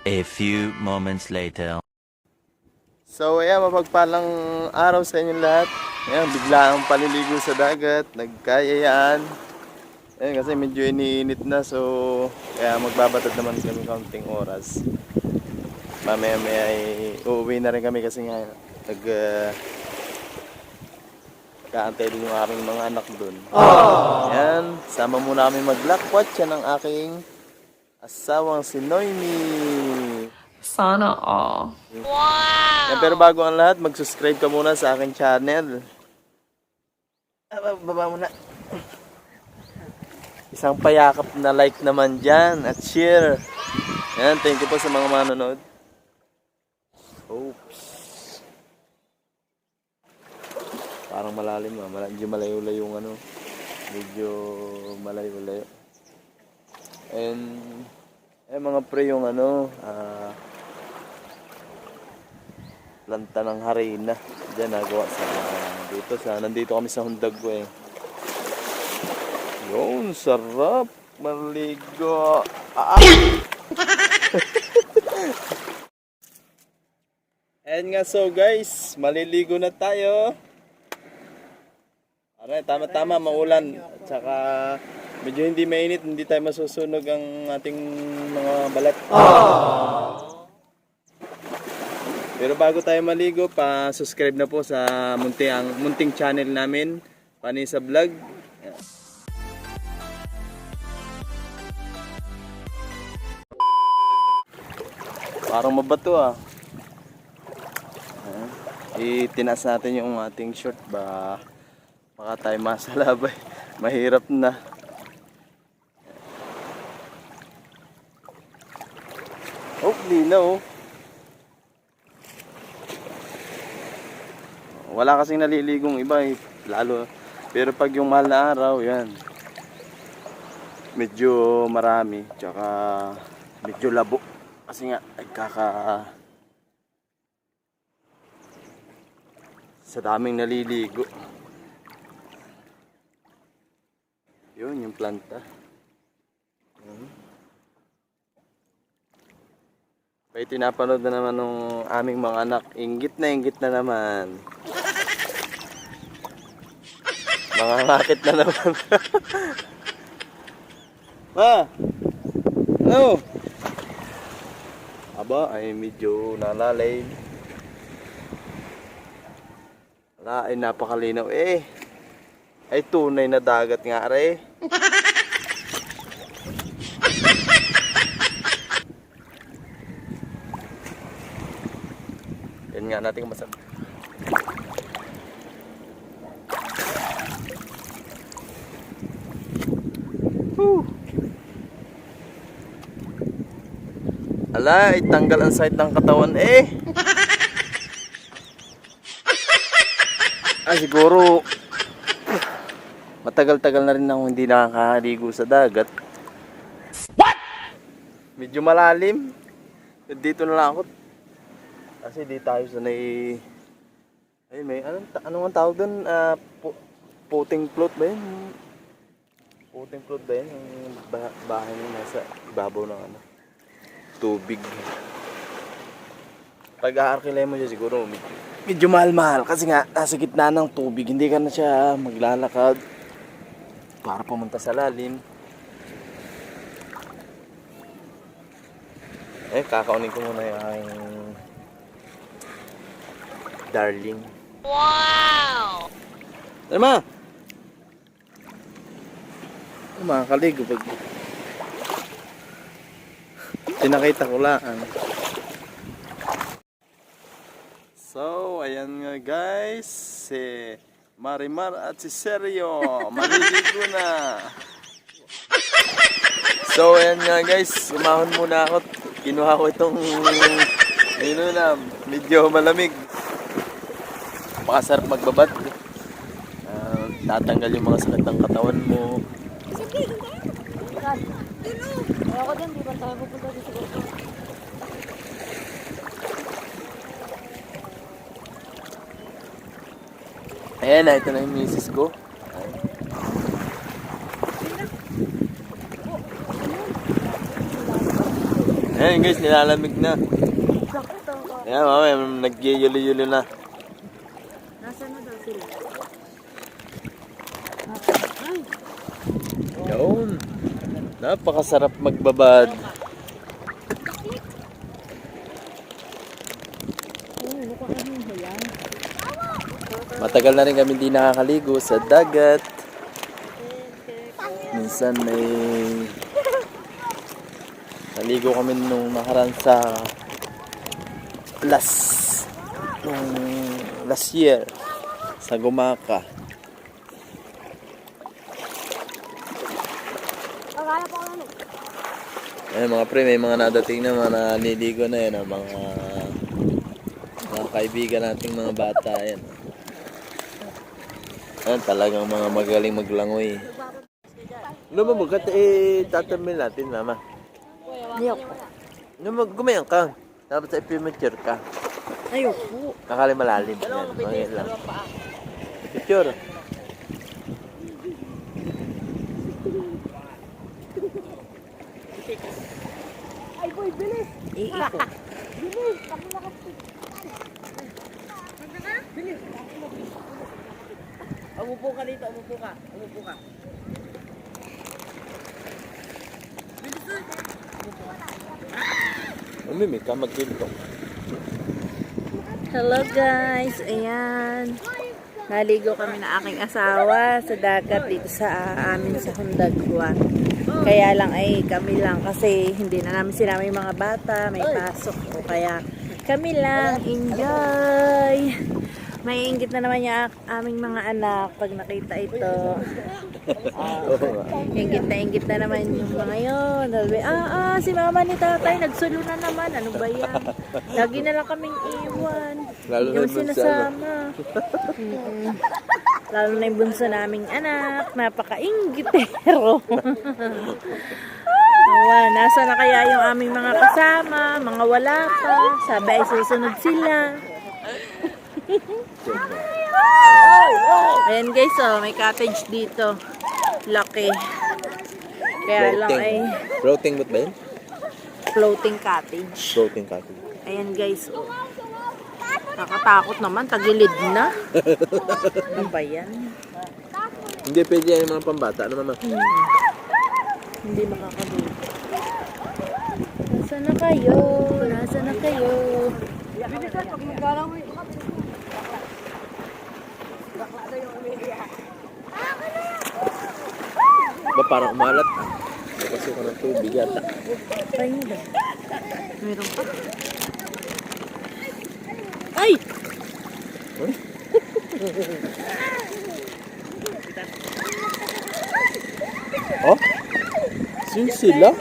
A few moments later. So ayan, mapagpalang araw sa inyong lahat. Ayan, bigla ang paliligo sa dagat, nagkayayaan. Ayan, kasi medyo iniinit na, so kaya magbabatad naman kami kaunting oras. Mamaya ay uuwi na rin kami kasi nga kaantay din yung aking mga anak doon. Ayan, sama muna kami maglakwat. Yan ang aking asawang si Noemi. Sana all. Yan, pero bago ang lahat, mag-subscribe ka muna sa aking channel. Baba muna. Isang payakap na like naman dyan at share. Yan, thank you po sa mga manonood. Oops. Parang malalim ah. Medyo malayo-layo yung ano. Medyo malayo-layo. And mga pre yung ano, planta ng harina. Diyan nagawa sa dito nandito kami sa Hundagwa eh. Yun, sarap maligo. Ayan nga, so guys, maliligo na tayo. Aray, tama-tama, maulan. At saka medyo hindi mainit, hindi tayo masusunog ang ating mga balat. Pero bago tayo maligo, pa-subscribe na po sa munting channel namin, Panisa Vlog. Parang mabato ah. Itinaas natin yung ating short ba baka tayo masalabay. Mahirap na. Oh, linaw. Wala kasing naliligong iba eh, lalo. Pero pag yung mahal na araw, yan. Medyo marami, tsaka medyo labo. Kasi nga, sa daming naliligo. Yun, yung planta. Kaya tinapanood na naman ng aming mga anak. Inggit na naman. Mga rakit na naman. Ma! Ano? Aba, ay medyo nalalay. Wala, ay napakalinaw eh. Ay tunay na dagat nga re. Yan nga natin masabi. Ala, itanggal ang side ng katawan eh. Siguro matagal-tagal na rin akong hindi nakakaligo sa dagat. What? Medyo malalim. Dito na lang ako. Kasi di tayo sanay. Ay, may anong tawag doon? Floating float ba yun? Floating float ba yun? Yung bahay na nasa ibabaw ng tubig. Pag aarkilay mo siya siguro medyo mahal-mahal kasi nga nasa gitna ng tubig, hindi ka na siya maglalakad para pumunta sa lalim. Kakaunin ko muna yung aking darling. Wow! Tama! Makakaligo pag pinakita ko lang. So, ayan nga guys, si Marimar at si Sergio, maliligo na. So, ayan nga guys, umahon muna ako. Kinuha ko itong medyo malamig. Pakasarap magbabad. Tatanggal yung mga sakit ng katawan mo. Ako din, di ba tayo pupunta dito sa Bukid? Ayan na, ito na yung misis ko. Ayan guys, nilalamig na. Sakit ang ka. Ayan, mamaya nag-yuli-yuli na. Nasaan na daw sila? Yun. Napakasarap magbabad. Matagal na rin kami hindi nakakaligo sa dagat. Minsan may naligo kami nung nakaraan sa last year sa Gumaka. Akala pa ano? Ayan mga pre, may mga nadating na mga naliligo na yan, mga kaibigan nating mga bata yan. Ayan, talagang mga magaling maglangoy. Ano ba bagat tatamil natin, mama? Ayoko. Gumayan ka. Dapat sa ipimitsure ka. Ayoko. Nakali malalim. Yan, mga lang. Picture. Ay boy, bilis! Iiko. Bilis! Ako nakastik. Bilis! Umupo ka dito, umupo ka. Umupo ka. Umimik ka, magkinto. Hello guys, ayan. Naligo kami na aking asawa sa dagat dito sa amin sa Hundagwan. Kaya lang ay kami lang kasi hindi na namin sinama yung mga bata, may pasok o kaya kami lang, enjoy. May inggit na naman yung aming mga anak pag nakita ito. Inggit na naman yung mga yun. Si mama ni tatay nagsulo na naman. Ano ba yan? Lagi na lang kaming iwan. Lalo na Yung yung bunso, sinasama. Lalo na yung bunso naming anak. Napaka-inggitero. Awan, nasa na kaya yung aming mga kasama, mga wala pa. Sabi ay susunod sila. Ayan guys, oh, may cottage dito. Laki. Kaya lang ay Floating boat ba yun? floating cottage. Floating cottage. Ayan guys, oh. Nakatakot naman, tagilid na. Ano ba yan? Hindi pwede yan yung mga pambata. Ano mama? Hindi makakabuti. Nasaan na kayo? Nasaan na kayo? Ba parang umalat ah. Napasukan ng tubig yata. Try mo ba? Meron pa? Ay! Oh? Sino sila?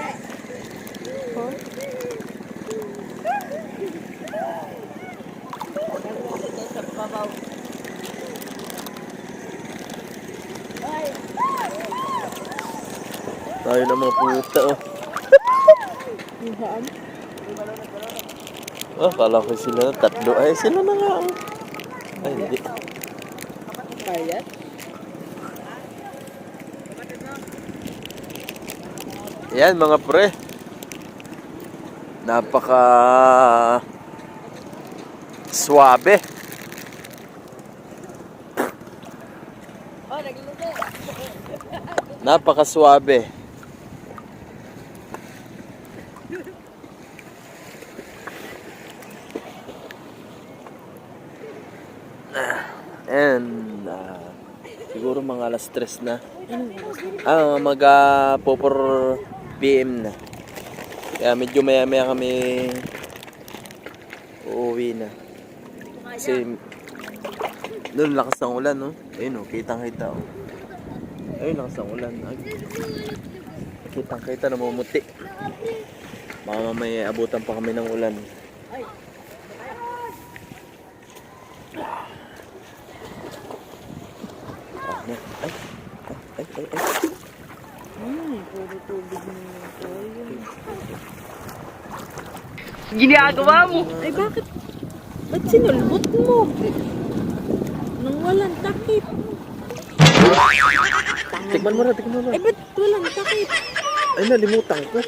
Tayo ng mga puta oh. Oh, kala ko sila na tatlo. Ay, sila na nga oh. Ay, hindi. Kayat? Yan mga pre. Napaka suabe. Napaka suabe. And siguro mga alas 3 na. Mag 4 PM na. Kaya medyo maya kami uuwi na. Kasi doon lakas ng ulan, no? Ayun, oh, kitang-kita, oh. Ayun, lakas ng ulan. Kitang-kita, namumuti. Baka mamaya abutan pa kami ng ulan. Puro tubig na ito. Ginagawa mo! Ay, bakit? Ba't sinulbot mo? Nang walang takip. Tikman mo na, tikman mo na. Ay, ba't walang takip? Ay, nalimutan ko.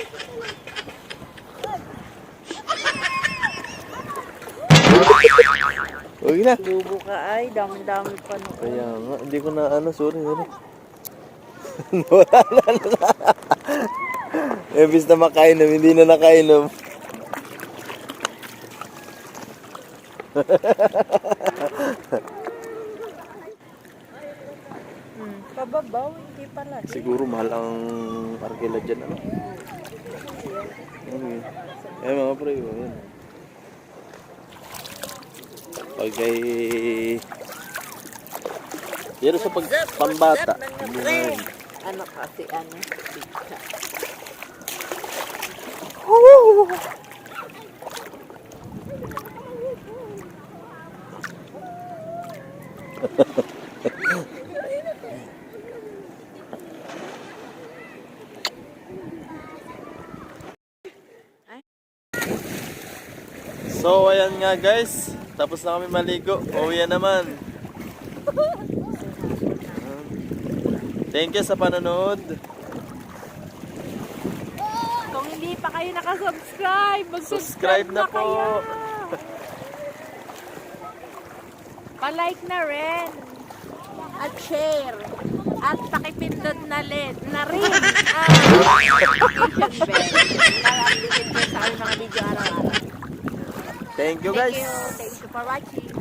Huwag na. Lubo ka ay, dami-dami pa noon. Kaya nga, hindi ko na ano, sorry. Wala na. Ebis na makainom, hindi na nakainom. Pababaw, hindi pala. Siguro mahal ang arkela dyan, ano? Okay. Mga pre, yun. Pagkay... Pero sa pambata. Ano kasi, ano? Pizza. So, ayan nga guys. Tapos na kami maligo. Uwi na naman. Thank you sa panonood. Kung hindi pa kayo nakasubscribe, Subscribe na po. kayo. Pa-like na rin. At share. At pakipindot na rin. Notification bell. Para updated kayo sa aming mga video araw-araw. Thank you guys. Thank you for watching.